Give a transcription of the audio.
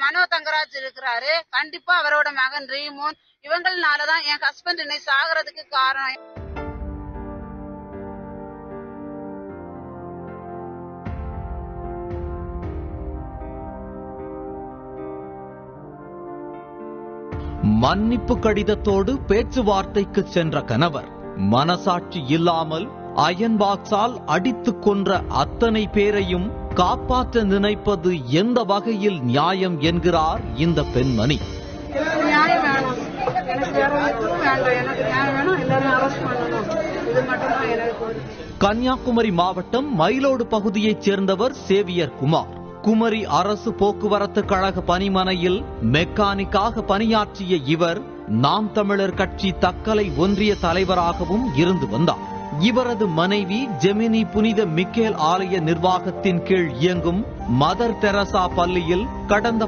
மனோ தங்கராஜ் இருக்கிறாரு. கண்டிப்பா அவரோட மகன் ரீமோன் இவங்களாலதான் என் ஹஸ்பண்ட் இன்னைக்கு சாகிறதுக்கு காரணம். மன்னிப்பு கடிதத்தோடு பேச்சுவார்த்தைக்கு சென்ற கணவர் மனசாட்சி இல்லாமல் அயன் பாக்ஸால் அடித்துக் கொன்ற அத்தனை பேரையும் காப்பாற்ற நினைப்பது எந்த வகையில் நியாயம் என்கிறார் இந்த பெண்மணி. கன்னியாகுமரி மாவட்டம் மயிலோடு பகுதியைச் சேர்ந்தவர் சேவியர் குமார். குமரி அரசு போக்குவரத்து கழக பணிமனையில் மெக்கானிக்காக பணியாற்றிய இவர் நாம் தமிழர் கட்சி தக்கலை ஒன்றிய தலைவராகவும் இருந்து வந்தார். இவரது மனைவி ஜெமினி புனித மிக்கேல் ஆலய நிர்வாகத்தின் கீழ் இயங்கும் மதர் தெரசா பள்ளியில் கடந்த